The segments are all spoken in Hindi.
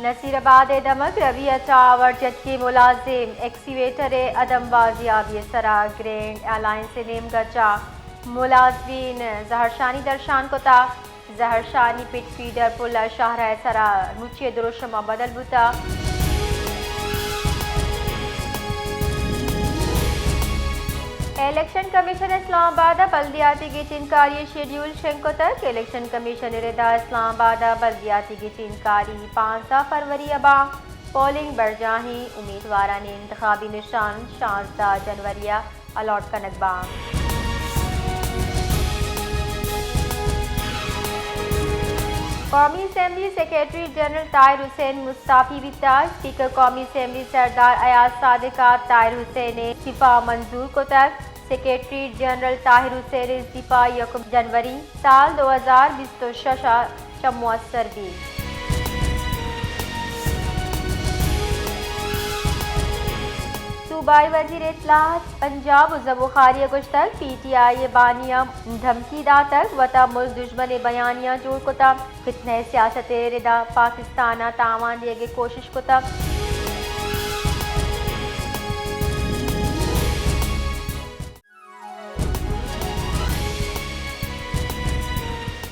नसीराबाद दमक रवि अचावर जदकि मुलाजिम एक्सीवेटर अदम बाजियाबी सरा ग्रैंड एलायंस नेम गचा मुलाजमीन जहरशानी दर्शान कोता जहरशानी पिट फीडर पुल शाहरा सरा मुचे दुरुशमा बदल बुता इलेक्शन कमीशन इस्लामाबाद बल्दियाती की चिनकारी शेड्यूल शेंको तक इलेक्शन कमीशन रिदा इस्लामाबाद बल्दियाती की चिनकारी 5 फरवरी अबा पोलिंग बरजाही उम्मीदवार ने इंतखाबी निशान 16 जनवरी अलॉट का नकबा कौमी assembly secretary general Tahir Hussain Mustafi बिता स्पीकर कौमी असम्बली सरदार अयाज सादिका ताहिर हुसैन ने इस्तीफा मंजूर को तक सेक्रेटरी जनरल ताहिर हुसैन इस्तीफा 1 जनवरी साल 2026 चमुअसर भी सूबाई वजीर इत्तलात पंजाब बुखारी गुश्तक PTI बानिया धमकी दातक वता मुल्क दुश्मन बयानिया जोड़ कोता फितने सियासत रिदा पाकिस्तान तावान दिए कोशिश कोता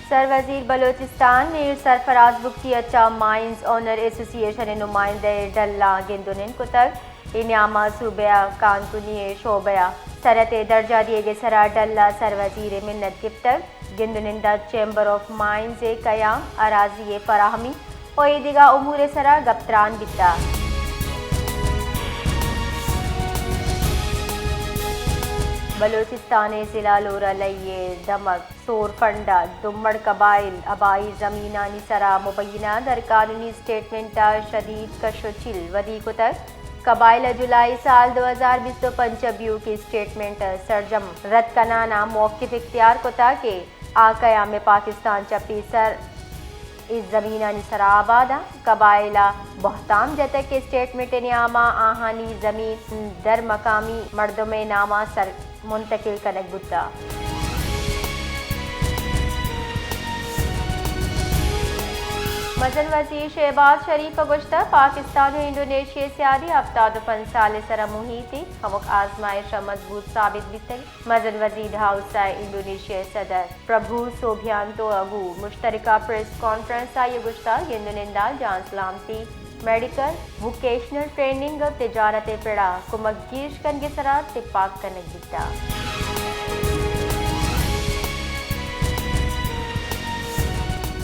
सर वजीर बलोचिस्तान मीर सरफराज बुख्ती अच्छा माइंस ऑनर एसोसिएशन नुमाइंदे डल्ला गिंदुनिन को तक इनामा सूबया कानकुनी शोबया सरत दर्जा दिए गए सरा डल्ला सर वजीर मिन्नत गिफ्टर गिंदुनिंदा चैम्बर ऑफ माइंस कयाम अराजी फराहमी और दिगा उमूर सरा गप्तरान बिता बलोचिस्तान जिला लोरा लइये दमक सोर फंडा दुम्मड़ कबाइल अबाई जमीना निसरा मुबैना दर कानूनी स्टेटमेंट शदीद कशोचिल वदी को तक कबाइल जुलाई साल 2025 ब्यू की स्टेटमेंट सरजम रद्द कनाना मौक़िफ़ इख्तियार को ताकि आकयाम पाकिस्तान चपी सर इस जमीना निसरा आबादा कबाइला बहताम जतक के स्टेटमेंट नियामा आहानी जमीन दर मकामी मर्दों में नामा सर मुंतकिल कनक बुद्दा मजन वजीर शहबाज शरीफ गुश्ता पाकिस्तान और इंडोनेशिया से आदि अफ्ताद फंसाल सरा मुहीती हमुक आजमाइश मजबूत साबित बितल मजन वजीर हाउस इंडोनेशिया सदर प्रभु सोभियांतो अगू मुश्तरका प्रेस कॉन्फ्रेंस आई गुश्ता गिंदुनिंदा जान सलामती मेडिकल वोकेशनल ट्रेनिंग तिजारत पेड़ा कुमगीश कन सरा तिपाक कनक बिता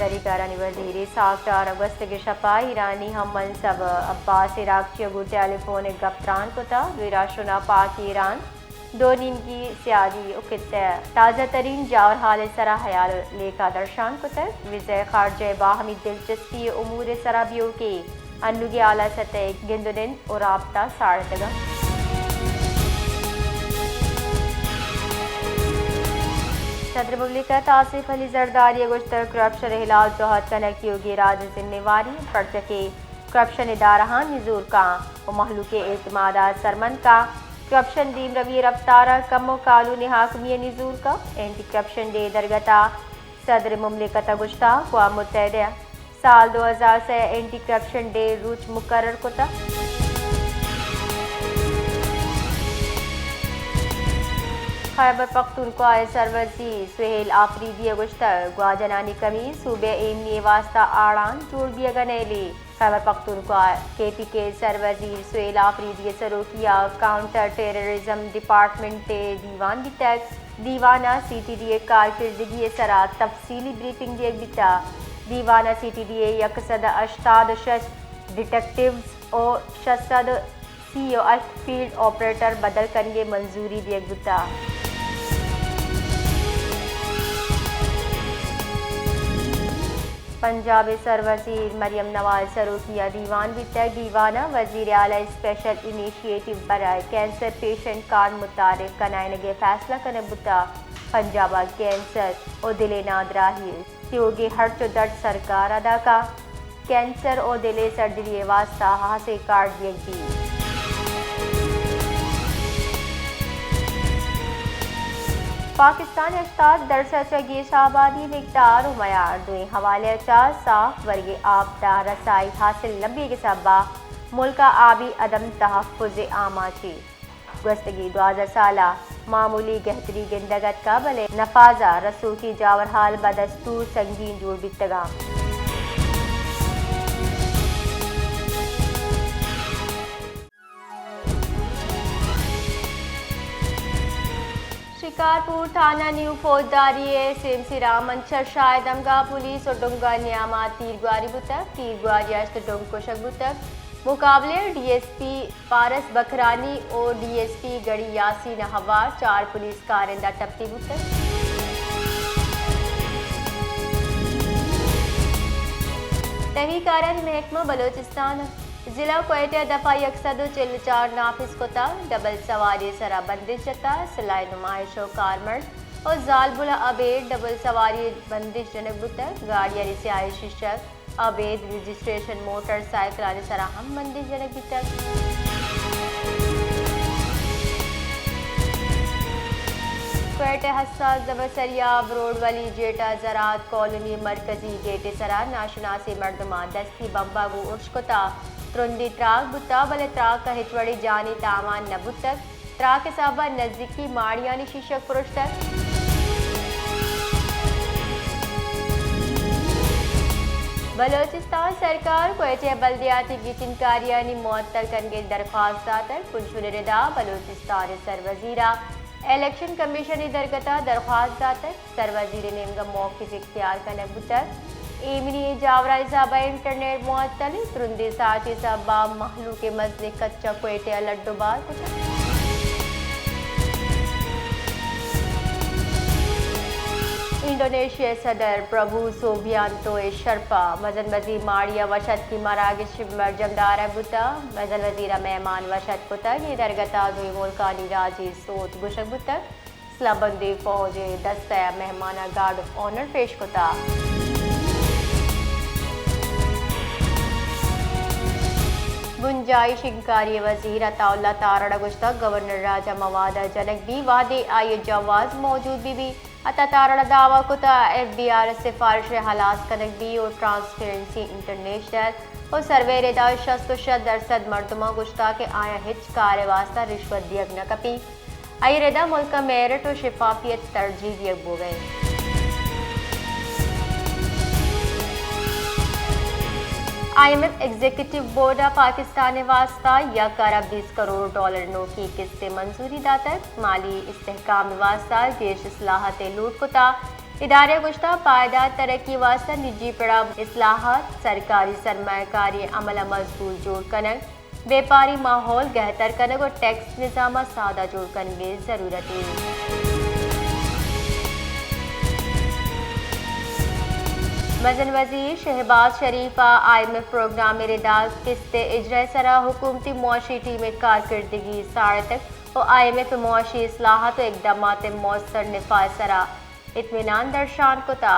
दरीकारानी वजीर साख्तार अगस्त के शपा ईरानी हम मनसब अब्बास इराक़ी अगू टेलीफोन गप्तरान को था विराशुना पाक ईरान दो नीम की सियादी उकित ताज़ा तरीन जावर हाल सरा हयाल लेखा दर्शान को तक विजय खारजे बाहमी दिलचस्पी उमूर सराबियों के अन्नुगी आला सतह गिंदुनिन और राब्ता साड़तगा सदर मुमलिकत आसिफ अली जरदारी गुश्तर करप्शन हिलाल चौहद कनक योगी राज जिम्मेवारी पर्चके करप्शन इदारा निजूर का और महलू के एतमादा सरमंद का करप्शन दीम रवी रफ्तारा कमो कानूनी हाकमिय निजूर का एंटी करप्शन डे दरगता सदर मुमलिकत गुश्ता अक़वाम मुत्तहिदा साल 2000 से एंटी करप्शन डे रूच मुकर्रर को था खैबर पख्तूनख्वा सरवजी सुहेल आफरीदी गुश्तर ग्वाजनानी कमी सूबे एमनी वास्ता आड़ान जोड़ दिया गनेली खैबर पख्तूनख्वा KPK सरवजीर सुहेल आफरीदी सरोकिया काउंटर टेररिज्म डिपार्टमेंट दीवान बितक दीवाना CTDA कारकिर्दगी सरा तफसीली ब्रीफिंग दिए बिता दीवाना CTDA यकसद अश्ताद शश डिटेक्टिव्स और शसद CO फील्ड ऑपरेटर बदल करने मंजूरी दिए बिता पंजाब सर वजीर मरियम नवाज सरोकिया दीवान बिता दीवाना वजीर आला स्पेशल इनिशिएटिव बराए कैंसर पेशेंट कार्ड मुतारिफ कनायनगे फैसला कने बुता पंजाब कैंसर और दिले नादराही योगी हर दर्द सरकार अदा का कैंसर और दिले सर्जरी वास्ता हासे कार्ड दिए भी पाकिस्तान अस्ताद दरसा चगीश आबादी मिकदार उमयार दुई हवाले चार साफ वर्गे आपदा रसाई हासिल लंबी के सबा मुल्का आबी अदम तहफ़्फ़ुज़ आमाची गस्तगी 2000 साला मामूली गहतरी गिंदगत का भले नफाजा रसू की जावर हाल बदस्तूर संगीन जोड़ बितगा शिकारपुर थाना न्यू फौजदारी सिमसिरा मंचर शायद अमगा पुलिस और डुंगा न्यामा तीरग्वारी बुतक तीरग्वारी अस्त डुंग कोशक बुतक मुकाबले डीएसपी पारस बखरानी और डीएसपी गड़ी यासीन हवार 4 पुलिस कारिंदा टप्पी बुतक तहकीकात महकमा बलोचिस्तान जिला क्वेटा दफा 144 नाफिज कोता डबल सवारी सरा बंदिश जता सिलाई नुमाइश और कारमर्ड और जालबुला अबेद डबल सवारी बंदिश जनक बुतक गाड़िया रिसाई शीर्षक अबेद रजिस्ट्रेशन मोटरसाइकिल सरा हम बंदिश जनक बुतक क्वेटा हसास जबसरियाब रोड वाली जेटा ज़रात कॉलोनी मरकजी गेटे सरा नाशनासी मर्दमा दस्ती बम्बागू उर्शकोता त्रुंदी त्राक बुता बले त्राक का हिचवड़ी जानी तामान न बुतक त्राक के साबा नजदीकी माड़ियानी शीर्षक पुरुष तक बलोचिस्तान सरकार क्वेटा बल्दियाती की चिनकारियानी मुअत्तल करने दरख्वास्त दातर पुंशुरिदा बलोचिस्तान सरवजीरा इलेक्शन कमीशन दरगता दरख्वास्त दातर सरवजीर नेमगा मौके इख्तियार का नबुतक एमनी जावरा साबा इंटरनेट मुअत्तल त्रुंदी साथी साबा महलू के मजले कच्चा क्वेटा लड्डूबार इंडोनेशिया सदर प्रभु सोबियांतो शर्फा मजन वजीर माड़िया वशत की मरागिश मरजमदार बुता मजन वजीरा मेहमान वशत पुतक ये दरगता दुई मुल्कानी राजी सोत गुशक बुतक स्लबंदी फौज दस्ता मेहमाना गार्ड ऑफ ऑनर पेश कोता गुंजाइश इंकारी वजीर अताउल्ला तारड़ा गुश्ता गवर्नर राजा मवादा जनक भी वादे आय जवाज मौजूद भी अता तारड़ा दावा कुता FBR सिफारिश हलास कनक भी और ट्रांसपेरेंसी इंटरनेशनल और सर्वे रेदा 60% मर्दमा गुश्ता के आया हिच कार्य वास्ता रिश्वत दियक न कपी आई रेदा मुल्क मेरिट और शिफाफियत तरजीह दियक बो गए IMF एग्जीक्यूटिव बोर्ड पाकिस्तान वास्ता $20 करोड़ नो की किस्तें मंजूरी दातर माली इस्तेहकाम वास्ता गेश इस्लाहत लूट कुता इदारे गुश्ता पायदार तरक्की वास्ता निजी पड़ा इस्लाहत सरकारी सरमाकारी अमल मजबूत जोड़ कनक व्यापारी माहौल बेहतर कनक और टैक्स निज़ाम सादा जोड़ करने की ज़रूरत है मजन वजीर शहबाज शरीफा IMF प्रोग्राम रिदास किस्ते इजरा सरा हुकूमती मुआशी टीम कारकर्दगी साढ़े तक और IMF मुआशी इस्लाहत इकदामात मौसर निफा सरा इत्मीनान दर्शान कुता